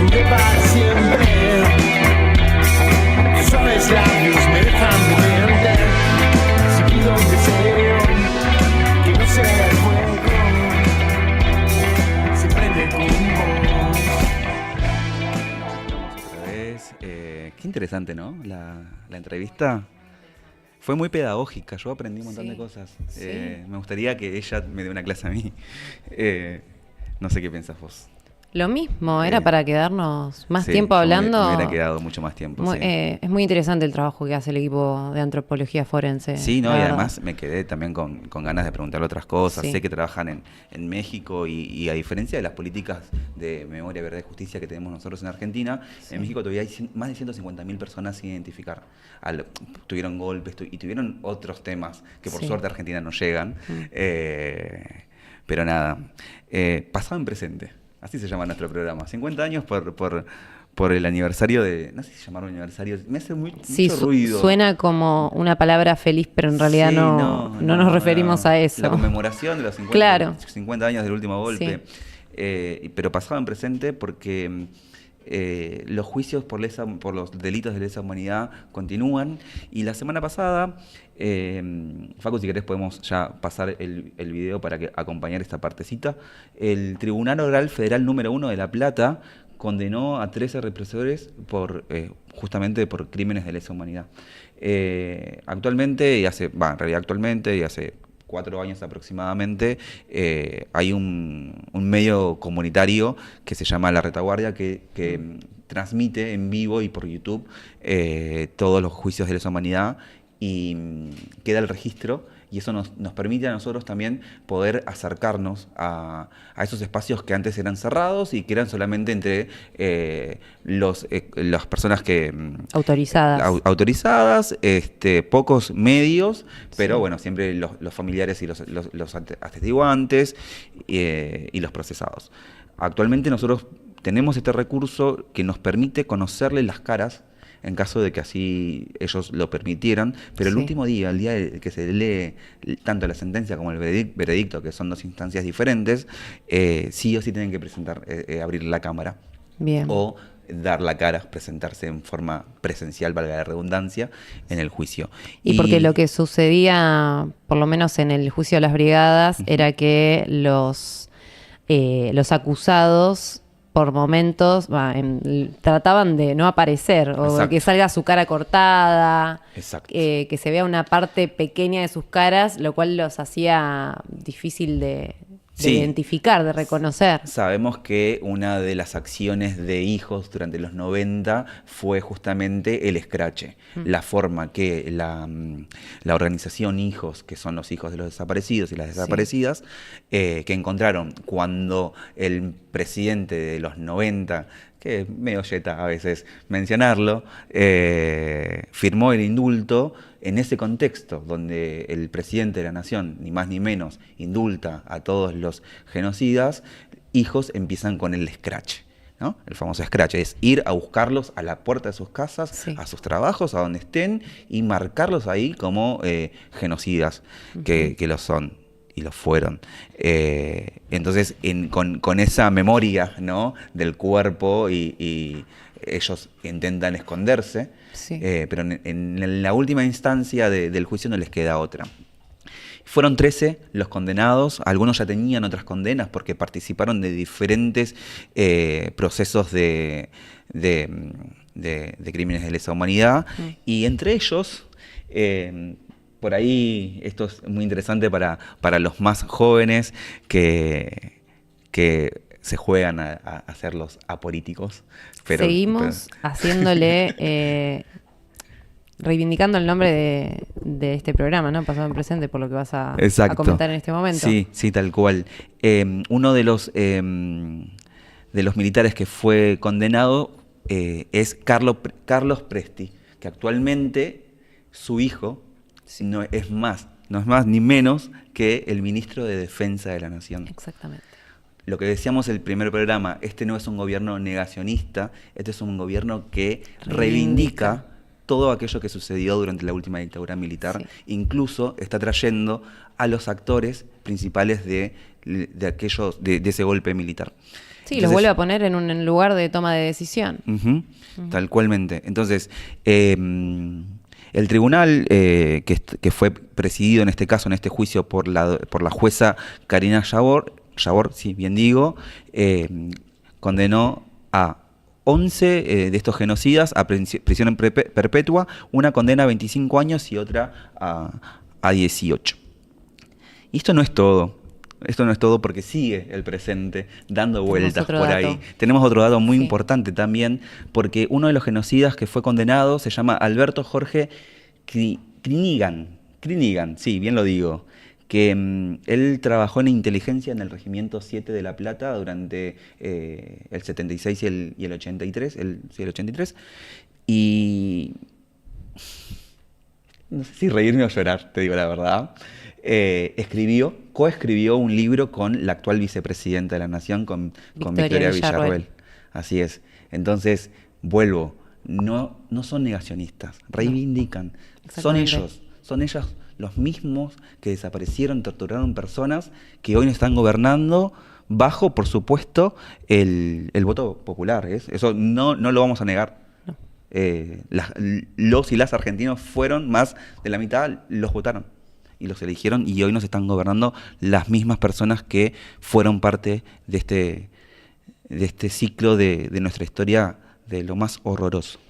dure para siempre? Tus suaves labios me dejan demente. Si pido un deseo que no sea el fuego, se prende con vos. Otra vez. Qué interesante, ¿no? La entrevista fue muy pedagógica. Yo aprendí un montón de cosas. Sí. Me gustaría que ella me dé una clase a mí. No sé qué piensas vos. Lo mismo, era para quedarnos más Sí, tiempo yo hablando. Me hubiera quedado mucho más tiempo. Muy- Sí. es muy interesante el trabajo que hace el equipo de antropología forense. Sí, no, la y verdad. además me quedé también con ganas de preguntarle otras cosas. Sí. Sé que trabajan en México y a diferencia de las políticas de memoria, verdad y justicia que tenemos nosotros en Argentina, en México todavía hay más de 150.000 personas sin identificar. Tuvieron golpes y tuvieron otros temas que por Sí. suerte a Argentina no llegan. Pero nada, pasado en presente. Así se llama nuestro programa. 50 años por el aniversario de... No sé si llamarlo aniversario. Me hace Sí, mucho ruido. suena como una palabra feliz, pero en realidad Sí, no nos referimos a eso. La conmemoración de los 50, Claro. 50 años del último golpe. Pero pasado en presente porque los juicios por los delitos de lesa humanidad continúan. Y la semana pasada, Facu, si querés podemos ya pasar el video para acompañar esta partecita. El Tribunal Oral Federal número 1 de La Plata condenó a 13 represores justamente por crímenes de lesa humanidad. Actualmente, en realidad actualmente y hace 4 años aproximadamente, hay un medio comunitario que se llama La Retaguardia que transmite en vivo y por YouTube todos los juicios de lesa humanidad y queda el registro. Y eso nos permite a nosotros también poder acercarnos a esos espacios que antes eran cerrados y que eran solamente entre las personas que Autorizadas. autorizadas, pocos medios, pero bueno, siempre los familiares y los atestiguantes y los procesados. Actualmente nosotros tenemos este recurso que nos permite conocerle las caras en caso de que así ellos lo permitieran, pero el último día, el día que se lee tanto la sentencia como el veredicto, que son 2 instancias diferentes, sí o sí tienen que presentar, abrir la cámara. Bien. O dar la cara, presentarse en forma presencial, valga la redundancia, en el juicio. Y porque lo que sucedía, por lo menos en el juicio de las brigadas, era que los acusados por momentos trataban de no aparecer o Exacto. que salga su cara cortada, Exacto. que se vea una parte pequeña de sus caras, lo cual los hacía difícil de Sí. identificar, de reconocer. Sabemos que una de las acciones de Hijos durante los 90 fue justamente el escrache, la forma que la organización Hijos, que son los hijos de los desaparecidos y las desaparecidas, que encontraron cuando el presidente de los 90, que es medio yeta a veces mencionarlo, firmó el indulto. En ese contexto, donde el presidente de la nación, ni más ni menos, indulta a todos los genocidas, Hijos empiezan con el scratch, ¿no? El famoso scratch es ir a buscarlos a la puerta de sus casas, Sí. a sus trabajos, a donde estén, y marcarlos ahí como genocidas, que lo son y lo fueron. Entonces, con esa memoria, ¿no?, del cuerpo y ellos intentan esconderse, Sí. pero en la última instancia del juicio no les queda otra. Fueron 13 los condenados, algunos ya tenían otras condenas porque participaron de diferentes procesos de crímenes de lesa humanidad, y entre ellos... por ahí, esto es muy interesante para los más jóvenes que se juegan a hacer los apolíticos. Seguimos haciéndole, reivindicando el nombre de este programa, ¿no? Pasado en presente, por lo que vas a Exacto. comentar en este momento. Sí, sí, tal cual. Uno de los militares que fue condenado es Carlos Presti, que actualmente su hijo no es más ni menos que el ministro de Defensa de la Nación. Exactamente. Lo que decíamos en el primer programa, este no es un gobierno negacionista, este es un gobierno que reivindica todo aquello que sucedió durante la última dictadura militar. Sí. Incluso está trayendo a los actores principales de ese golpe militar. Sí, los vuelve a poner en un lugar de toma de decisión. Tal cualmente. Entonces, el tribunal que fue presidido en este caso, en este juicio, por la jueza Karina Yabor, sí, bien digo, condenó a 11 de estos genocidas a prisión perpetua, una condena a 25 años y otra a 18. Y esto no es todo. Esto no es todo porque sigue el presente dando vueltas por ahí. Tenemos otro dato muy importante también, porque uno de los genocidas que fue condenado se llama Alberto Jorge Krinigan, sí, bien lo digo, que él trabajó en inteligencia en el Regimiento 7 de La Plata durante el 76 y el 83, el 83, y no sé si reírme o llorar, te digo la verdad. Coescribió un libro con la actual vicepresidenta de la Nación, con Victoria Villarroel. Así es. Entonces, vuelvo, no son negacionistas, reivindican. Son ellos los mismos que desaparecieron, torturaron personas, que hoy nos están gobernando bajo, por supuesto, el voto popular. Eso no lo vamos a negar. No. Los y las argentinos fueron, más de la mitad los votaron y los eligieron, y hoy nos están gobernando las mismas personas que fueron parte de este ciclo de nuestra historia, de lo más horroroso.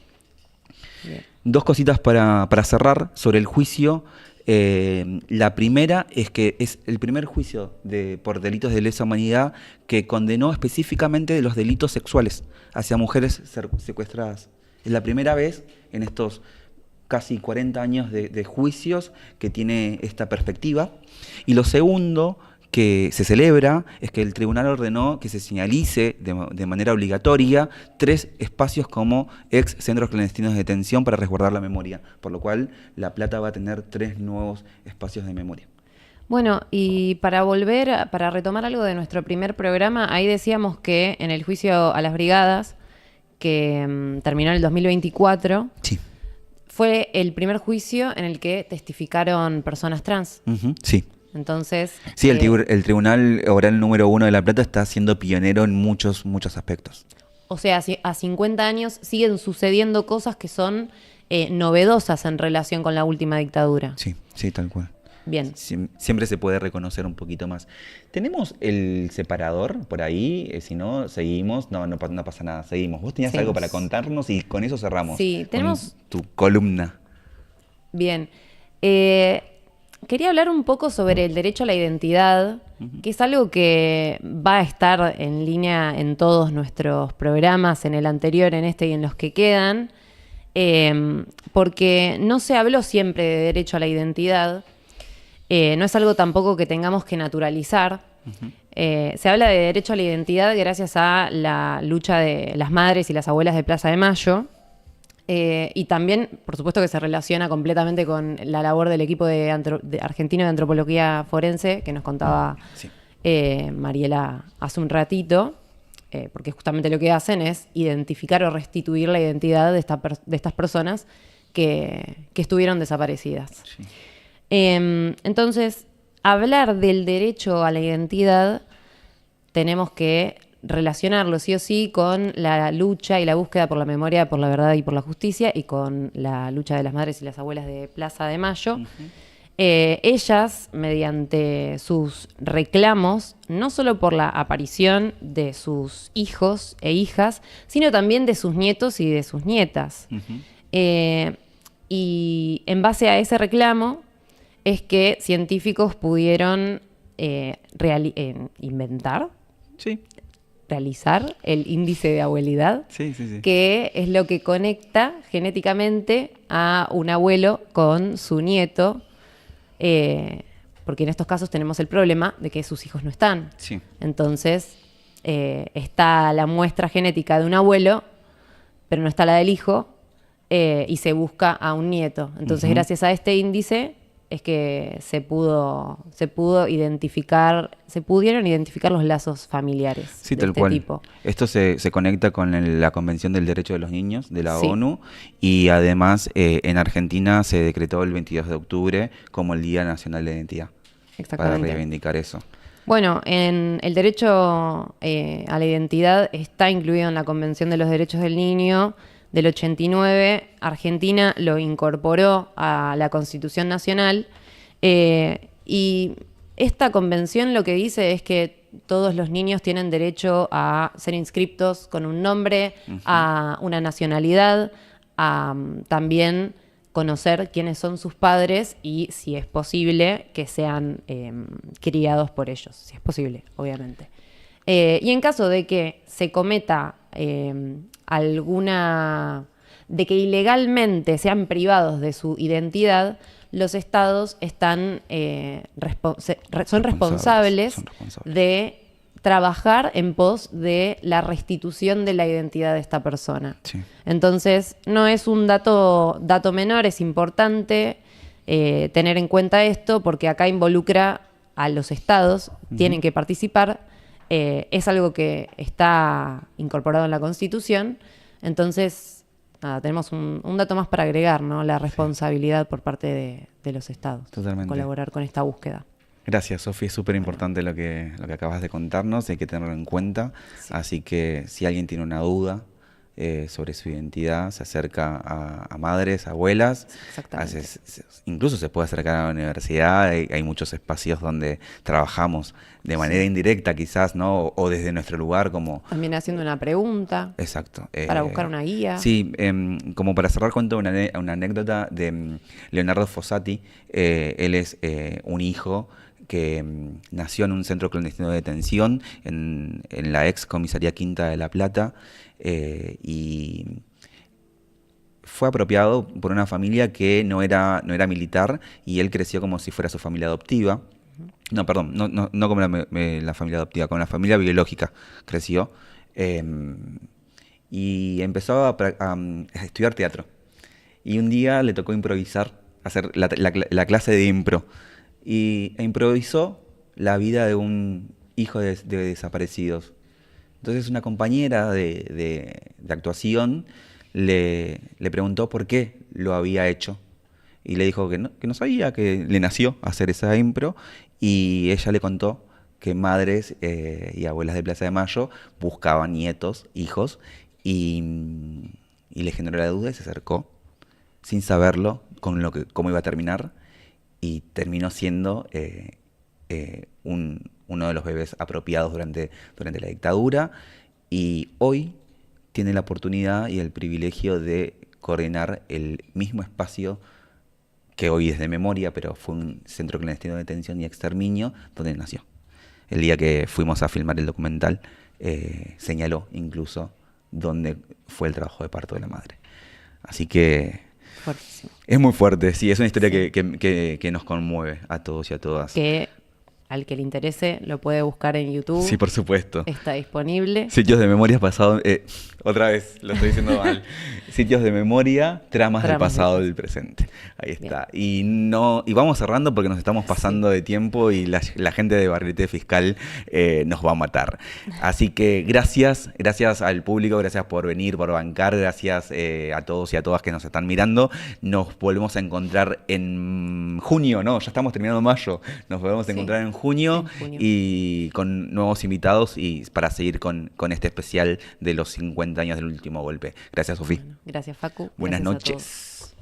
Bien. Dos cositas para cerrar sobre el juicio. La primera es que es el primer juicio por delitos de lesa humanidad que condenó específicamente de los delitos sexuales hacia mujeres secuestradas. Es la primera vez en estos casi 40 años de juicios que tiene esta perspectiva. Y lo segundo que se celebra es que el tribunal ordenó que se señalice de manera obligatoria 3 espacios como ex centros clandestinos de detención para resguardar la memoria, por lo cual La Plata va a tener 3 nuevos espacios de memoria. Bueno, y para retomar algo de nuestro primer programa, ahí decíamos que en el juicio a las brigadas, que terminó en el 2024, sí, fue el primer juicio en el que testificaron personas trans. Sí. Entonces, sí, el Tribunal Oral número 1 de La Plata está siendo pionero en muchos aspectos. O sea, a 50 años siguen sucediendo cosas que son novedosas en relación con la última dictadura. Sí, tal cual. Bien. Siempre se puede reconocer un poquito más. ¿Tenemos el separador por ahí? Si no, seguimos. No pasa nada, seguimos. Vos tenías algo para contarnos y con eso cerramos. Sí, tenemos tu columna. Bien. Quería hablar un poco sobre el derecho a la identidad, que es algo que va a estar en línea en todos nuestros programas, en el anterior, en este y en los que quedan, porque no se habló siempre de derecho a la identidad, no es algo tampoco que tengamos que naturalizar. Se habla de derecho a la identidad gracias a la lucha de las madres y las abuelas de Plaza de Mayo, y también, por supuesto, que se relaciona completamente con la labor del equipo de argentino de antropología forense que nos contaba Mariela hace un ratito, porque justamente lo que hacen es identificar o restituir la identidad de estas personas que estuvieron desaparecidas. Sí. Entonces, hablar del derecho a la identidad tenemos que relacionarlo sí o sí con la lucha y la búsqueda por la memoria, por la verdad y por la justicia, y con la lucha de las madres y las abuelas de Plaza de Mayo. Ellas, mediante sus reclamos, no solo por la aparición de sus hijos e hijas, sino también de sus nietos y de sus nietas. Y en base a ese reclamo es que científicos pudieron inventar, realizar el índice de abuelidad, que es lo que conecta genéticamente a un abuelo con su nieto, porque en estos casos tenemos el problema de que sus hijos no están. Sí. Entonces, está la muestra genética de un abuelo, pero no está la del hijo, y se busca a un nieto. Entonces, gracias a este índice es que se pudieron identificar los lazos familiares Sí, de tal este cual. tipo. Esto se conecta con la Convención del Derecho de los Niños de la Sí. ONU, y además en Argentina se decretó el 22 de octubre como el Día Nacional de Identidad, para Exactamente. reivindicar eso. Bueno, en el derecho a la identidad está incluido en la Convención de los Derechos del Niño del 89. Argentina lo incorporó a la Constitución Nacional, y esta convención lo que dice es que todos los niños tienen derecho a ser inscriptos con un nombre, a una nacionalidad, a también conocer quiénes son sus padres y, si es posible, que sean criados por ellos, si es posible, obviamente. Y en caso de que se cometa de que ilegalmente sean privados de su identidad, los estados están, son responsables de trabajar en pos de la restitución de la identidad de esta persona. Sí. Entonces, no es un dato menor, es importante tener en cuenta esto, porque acá involucra a los estados, tienen que participar, es algo que está incorporado en la Constitución. Entonces, nada, tenemos un dato más para agregar, ¿no? La responsabilidad por parte de los estados. Totalmente. Colaborar con esta búsqueda. Gracias, Sofi. Es súper importante lo que acabas de contarnos, hay que tenerlo en cuenta. Sí. Así que si alguien tiene una duda sobre su identidad, se acerca a madres, abuelas. Exactamente. Incluso se puede acercar a la universidad, hay muchos espacios donde trabajamos de manera indirecta quizás, ¿no? O desde nuestro lugar como... También haciendo una pregunta. Exacto. Para buscar una guía. Sí, como para cerrar, cuento una anécdota de Leonardo Fossati. Él es un hijo que nació en un centro clandestino de detención en la ex comisaría Quinta de La Plata, y fue apropiado por una familia que no era militar, y él creció como si fuera su familia adoptiva. No, perdón, no como la familia adoptiva, como la familia biológica creció, y empezó a estudiar teatro. Y un día le tocó improvisar, hacer la clase de impro, e improvisó la vida de un hijo de desaparecidos. Entonces una compañera de actuación le preguntó por qué lo había hecho, y le dijo que no sabía, que le nació hacer esa impro, y ella le contó que madres y abuelas de Plaza de Mayo buscaban nietos, hijos, y le generó la duda y se acercó sin saberlo cómo iba a terminar, y terminó siendo uno de los bebés apropiados durante la dictadura, y hoy tiene la oportunidad y el privilegio de coordinar el mismo espacio que hoy es de memoria, pero fue un centro clandestino de detención y exterminio donde nació. El día que fuimos a filmar el documental, señaló incluso dónde fue el trabajo de parto de la madre. Así que Fuertísimo. es muy fuerte, sí, es una historia Sí. que nos conmueve a todos y a todas. Que al que le interese lo puede buscar en YouTube. Sí, por supuesto. Está disponible. Sitios de memoria pasado, otra vez, lo estoy diciendo mal. Sitios de memoria, tramas del Tramas del pasado, pasado. del presente. Ahí está. Y vamos cerrando porque nos estamos pasando de tiempo, y la gente de Barrilete Fiscal nos va a matar. Así que gracias al público, gracias por venir, por bancar, gracias a todos y a todas que nos están mirando. Nos volvemos a encontrar en junio, ¿no? Ya estamos terminando mayo. Nos volvemos a Sí. encontrar en junio, En junio. y con nuevos invitados, y para seguir con este especial de los 50 años del último golpe. Gracias, Sofía. Bueno, gracias, Facu. Buenas Gracias a todos. noches.